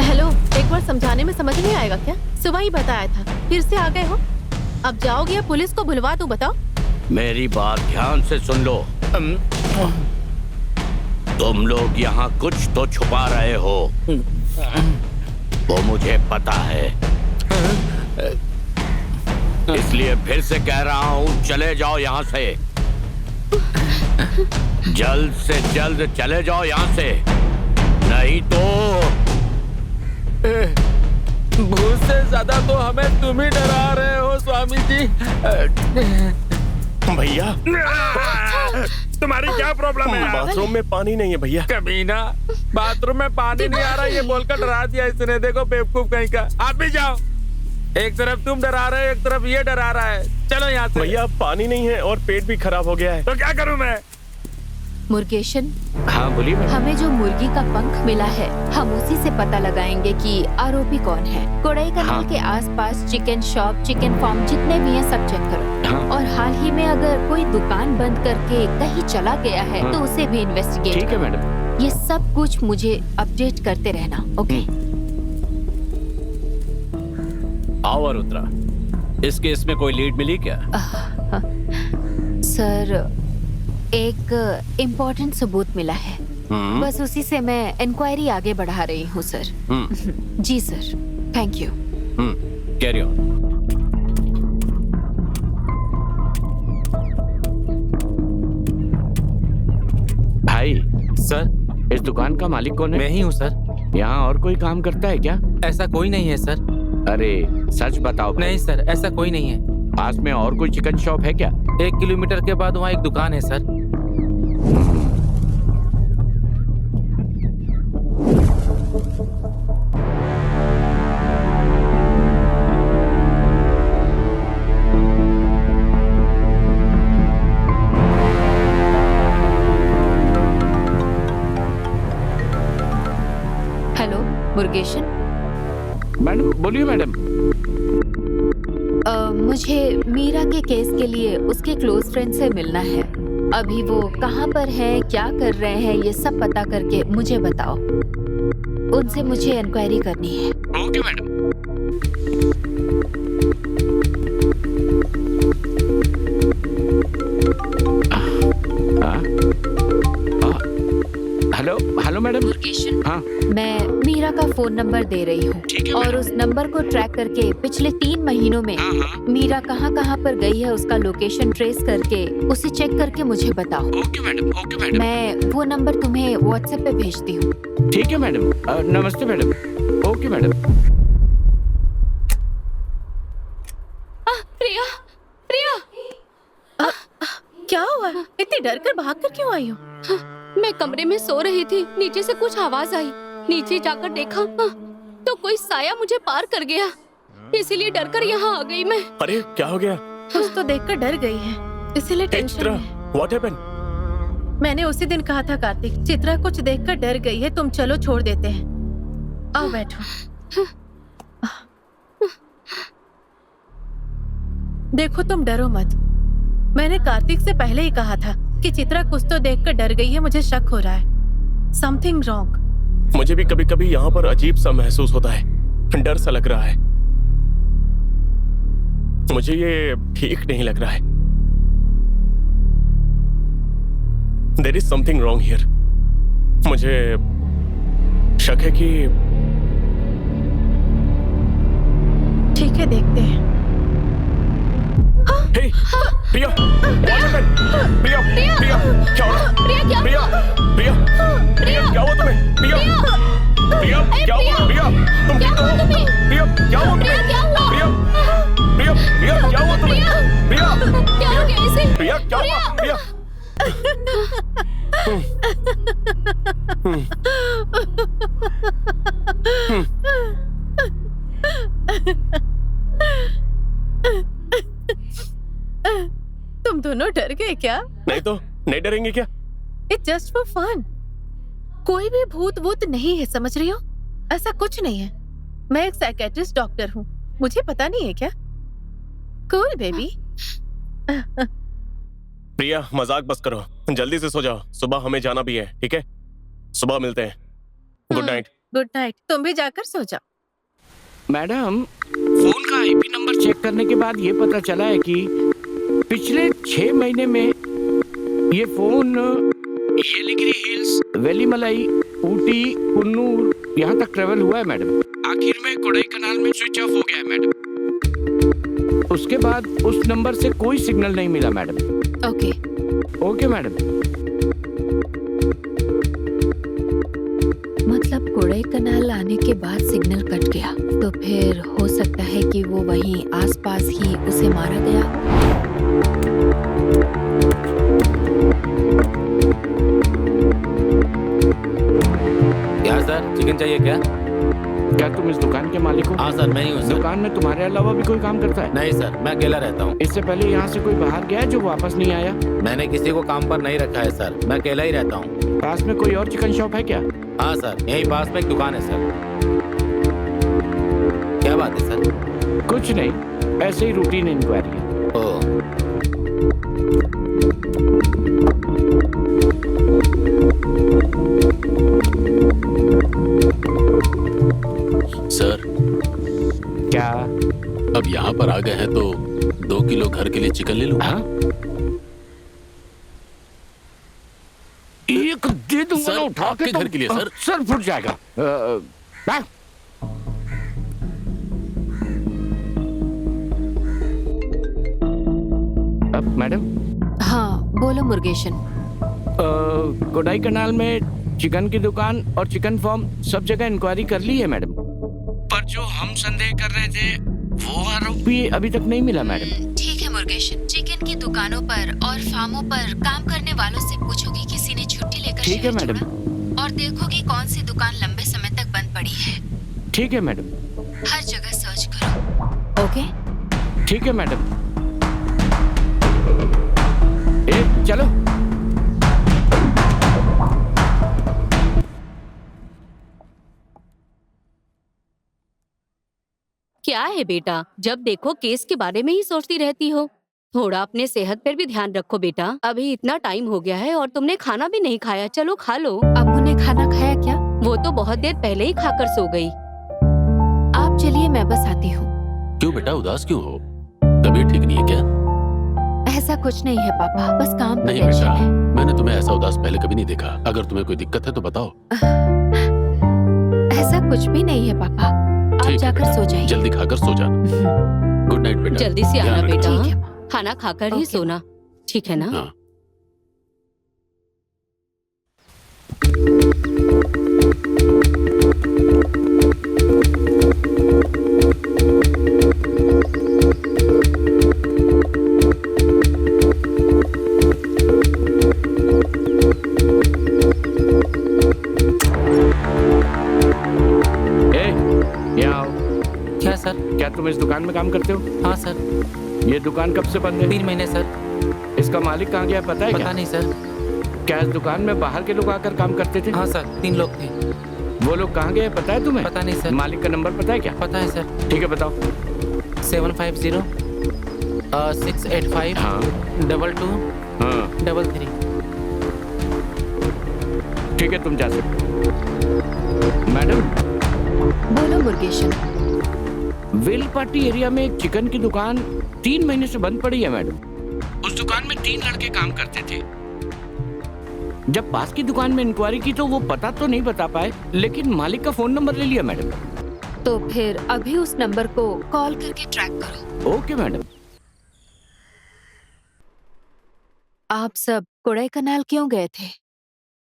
Hello, एक बार समझाने में समझ नहीं आएगा क्या? सुबह ही बताया था, फिर से आ गए हो। अब जाओगे या पुलिस को बुलवा दूं? बताओ। मेरी बात ध्यान से सुन लो। तुम लोग यहाँ कुछ तो छुपा रहे हो, वो मुझे पता है। इसलिए फिर से कह रहा हूँ, चले जाओ यहाँ से। जल्द से जल्द चले जाओ यहाँ से, नहीं तो भूत से ज्यादा तो हमें तुम ही डरा रहे हो स्वामी जी। भैया तुम्हारी क्या प्रॉब्लम है? बाथरूम में पानी नहीं है भैया। कमीना, बाथरूम में पानी नहीं आ रहा ये बोलकर डरा दिया इसने। देखो बेवकूफ कहीं का। आप भी जाओ। एक तरफ तुम डरा रहे हो, एक तरफ ये डरा रहा है। चलो यहाँ से। भैया पानी नहीं है और पेट भी खराब हो गया है। तो क्या करूँ मैं? मुर्गेशन, हाँ बोलिए। हमें जो मुर्गी का पंख मिला है, हम उसी से पता लगाएंगे कि आरोपी कौन है। कोडाईकनाल के आसपास चिकन शॉप, चिकन फार्म जितने भी हैं सब चेक करो। और हाल ही में अगर कोई दुकान बंद करके कहीं चला गया है तो उसे भी इन्वेस्टिगेट। ठीक है मैडम। ये सब कुछ मुझे अपडेट करते रहना, ओके? आओ रुद्रा, इस केस में कोई लीड मिली क्या? सर, एक इम्पोर्टेंट सबूत मिला है। बस उसी से मैं इंक्वायरी आगे बढ़ा रही हूँ सर। जी sir, thank you. Carry on. भाई सर, इस दुकान का मालिक कौन है? मैं ही हूँ सर। यहाँ और कोई काम करता है क्या? ऐसा कोई नहीं है सर। अरे सच बताओ भाई। नहीं सर, ऐसा कोई नहीं है। पास में और कोई चिकन शॉप है क्या? 1 किलोमीटर के बाद वहाँ एक दुकान है सर। हेलो मुर्गेशन। मैडम बोलिए मैडम। मुझे मीरा के केस के लिए उसके क्लोज फ्रेंड से मिलना है। अभी वो कहाँ पर है, क्या कर रहे हैं, ये सब पता करके मुझे बताओ। उनसे मुझे इंक्वायरी करनी है। Okay madam. Hello hello madam. Murugesan, हाँ मैं मीरा का फोन नंबर दे रही हूँ और उस नंबर को ट्रैक करके पिछले 3 महीनों में मीरा कहाँ कहाँ पर गई है उसका लोकेशन ट्रेस करके उसे चेक करके मुझे बताओ। Okay madam. Okay madam. मैं वो नंबर तुम्हें व्हाट्सएप पे भेजती हूँ। ठीक है मैडम। नमस्ते मैडम। Okay madam. प्रिया, प्रिया, क्या हुआ? इतनी डर कर भाग कर क्यों आई हो? मैं कमरे में सो रही थी, नीचे से कुछ आवाज आई। नीचे जाकर देखा तो कोई साया मुझे पार कर गया, इसीलिए डरकर यहाँ आ गई मैं। अरे क्या हो गया? कुछ तो देखकर डर गई है, इसीलिए टेंशन में। What happened? मैंने उसी दिन कहा था कार्तिक, चित्रा कुछ देखकर डर गई है, तुम चलो छोड़ देते हैं। आओ बैठो। देखो तुम डरो मत। मैंने कार्तिक से पहले ही कहा था कि चित्रा कुछ तो देखकर डर गई है, मुझे शक हो रहा है। Something wrong. मुझे भी कभी कभी यहाँ पर अजीब सा महसूस होता है, डर सा लग रहा है। मुझे ये ठीक नहीं लग रहा है। There is something wrong here. मुझे शक है कि ठीक है, देखते हैं। Hey, Priya, what happened? प्रिया, प्रिया, क्या हो रहा है? प्रिया, क्या प्रिया, प्रिया, प्रिया, क्या हुआ तुम्हें? प्रिया, प्रिया, क्या हुआ? प्रिया, तुम ठीक तो हो? प्रिया, क्या हुआ तुम्हें? प्रिया, प्रिया, प्रिया, क्या हुआ तुम्हें? प्रिया, क्या हो गया इसे? प्रिया, क्या हुआ? प्रिया। तुम दोनों डर गए क्या? नहीं तो नहीं डरेंगे क्या? It's just for fun. कोई भी भूत वूत नहीं है, समझ रही हो? ऐसा कुछ नहीं है। मैं एक साइकेट्रिस्ट डॉक्टर हूँ, मुझे पता नहीं है क्या? Cool baby. प्रिया मजाक बस करो, जल्दी से सो जाओ, सुबह हमें जाना भी है, ठीक है? सुबह मिलते हैं। Good night. Good night. तुम भी जाकर सो जाओ। मैडम, फोन का आईपी नंबर चेक करने के बाद ये पता चला है कि पिछले 6 महीने में ये फोन येलीगिरी हिल्स, वेलीमलाई, ऊटी, कुन्नूर यहाँ तक ट्रेवल हुआ है मैडम। आखिर में कोडाईकनाल में स्विच ऑफ हो गया है मैडम। उसके बाद उस नंबर से कोई सिग्नल नहीं मिला मैडम। ओके। Okay madam. मतलब कोडाईकनाल आने के बाद सिग्नल कट गया, तो फिर हो सकता है कि वो वहीं आसपास ही उसे मारा गया। क्या सर, चिकन चाहिए क्या? क्या तुम इस दुकान के मालिक हो? हाँ सर, मैं ही हूँ सर। दुकान में तुम्हारे अलावा भी कोई काम करता है? नहीं सर, मैं अकेला रहता हूँ। इससे पहले यहाँ से कोई बाहर गया है जो वापस नहीं आया? मैंने किसी को काम पर नहीं रखा है सर, मैं अकेला ही रहता हूँ। पास में कोई और चिकन शॉप है क्या? हाँ सर, यहीं पास में एक दुकान है सर। क्या बात है सर? कुछ नहीं, ऐसे ही रूटीन इंक्वायरी है। सर, क्या अब यहाँ पर आ गए हैं तो 2 किलो घर के लिए चिकन ले लूं? हाँ? एक दे दूंगा सर, ना उठा आपके के घर के लिए, सर। सर फुट जाएगा। अब मैडम। हाँ बोलो मुर्गेशन। कोडाईकनाल में चिकन की दुकान और चिकन फार्म सब जगह इंक्वायरी कर ली है मैडम, पर जो हम संदेह कर रहे थे वो आरोपी अभी तक नहीं मिला मैडम। ठीक है मुर्गेशन, चिकन की दुकानों पर और फार्मों पर काम करने वालों से पूछो कि किसी ने छुट्टी लेकर ठीक है शहर मैडम। छोड़ा, और देखो कि कौन सी दुकान लंबे समय तक बंद पड़ी है। ठीक है मैडम। हर जगह सर्च करो। ओके? ठीक है मैडम। चलो। क्या है बेटा, जब देखो केस के बारे में ही सोचती रहती हो। थोड़ा अपने सेहत पर भी ध्यान रखो बेटा। अभी इतना टाइम हो गया है और तुमने खाना भी नहीं खाया। चलो खा लो। अम्मू ने खाना खाया क्या? वो तो बहुत देर पहले ही खाकर सो गई। आप चलिए, मैं बस आती हूँ। क्यों बेटा, उदास क्यों हो? तबीयत ठीक नहीं है क्या? ऐसा कुछ नहीं है पापा, बस काम का नहीं टेंशन बेटा, है। मैंने तुम्हें ऐसा उदास पहले कभी नहीं देखा। अगर तुम्हें कोई दिक्कत है तो बताओ। ऐसा कुछ भी नहीं है पापा, आप ठीक है जाकर बेटा, सो जाइए। जल्दी खाकर सो जाना। गुड नाइट बेटा। जल्दी से आना ध्यान रखना। बेटा। ठीक है। खाना खाकर ही ओके। सोना, ठीक है ना? हाँ। यहाँ आओ। क्या सर? क्या तुम इस दुकान में काम करते हो? हाँ सर। ये दुकान कब से बंद है? 3 महीने सर। इसका मालिक कहाँ गया पता है क्या? पता नहीं सर। क्या इस दुकान में बाहर के लोग आकर काम करते थे? हाँ सर, 3 लोग थे। वो लोग कहाँ गए पता है तुम्हें? पता नहीं सर। मालिक का नंबर पता है क्या? पता है सर। ठीक है बताओ। 750 685 हाँ 22 हाँ 33। ठीक है, तुम जा सकते हो। मैडम, बोलो मुर्गेशन। वेलपाटी एरिया में एक चिकन की दुकान 3 महीने से बंद पड़ी है मैडम। उस दुकान में 3 लड़के काम करते थे। जब पास की दुकान में इंक्वायरी की तो वो पता तो नहीं बता पाए, लेकिन मालिक का फोन नंबर ले लिया मैडम। तो फिर अभी उस नंबर को कॉल करके ट्रैक करो। Okay madam. आप सब कोडाईकनाल क्यों गए थे?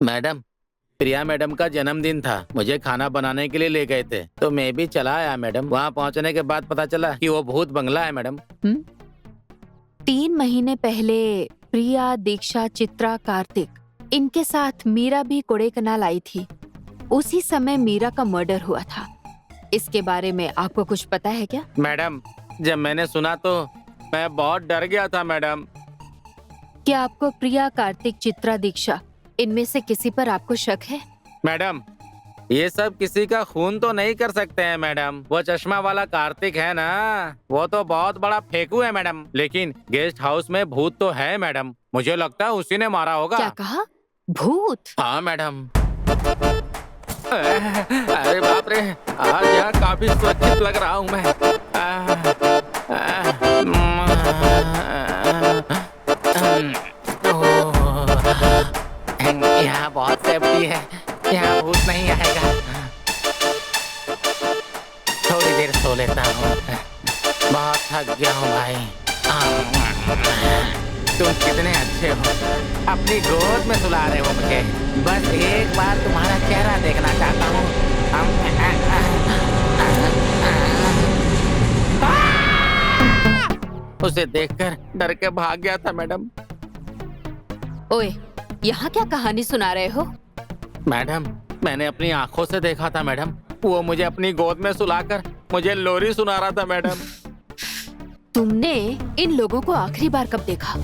मैडम, प्रिया मैडम का जन्मदिन था, मुझे खाना बनाने के लिए ले गए थे, तो मैं भी चला आया मैडम। वहाँ पहुँचने के बाद पता चला कि वो भूत बंगला है मैडम। 3 महीने पहले प्रिया, दीक्षा, चित्रा, कार्तिक, इनके साथ मीरा भी कोडाईकनाल आई थी। उसी समय मीरा का मर्डर हुआ था। इसके बारे में आपको कुछ पता है क्या? मैडम, जब मैंने सुना तो मैं बहुत डर गया था मैडम। क्या आपको प्रिया, कार्तिक, चित्रा, दीक्षा, इनमें से किसी पर आपको शक है? मैडम, ये सब किसी का खून तो नहीं कर सकते हैं मैडम। वो चश्मा वाला कार्तिक है ना, वो तो बहुत बड़ा फेंकू है मैडम। लेकिन गेस्ट हाउस में भूत तो है मैडम, मुझे लगता है उसी ने मारा होगा। क्या कहा? भूत? हाँ मैडम। अरे बाप रे, आज यहाँ काफी सुरक्षित लग रहा हूँ मैं। यहाँ बहुत सेफ्टी है, यहाँ भूत नहीं आएगा। थोड़ी देर सो लेता हूँ, बहुत थक गया हूँ भाई। तुम कितने अच्छे हो, अपनी गोद में सुला रहे हो मुझे। बस एक बार तुम्हारा चेहरा देखना चाहता हूँ। उसे देखकर डर के भाग गया था मैडम। ओए, यहाँ क्या कहानी सुना रहे हो? मैडम, मैंने अपनी आंखों से देखा था मैडम, वो मुझे अपनी गोद में सुलाकर मुझे लोरी सुना रहा था मैडम। तुमने इन लोगों को आखिरी बार कब देखा?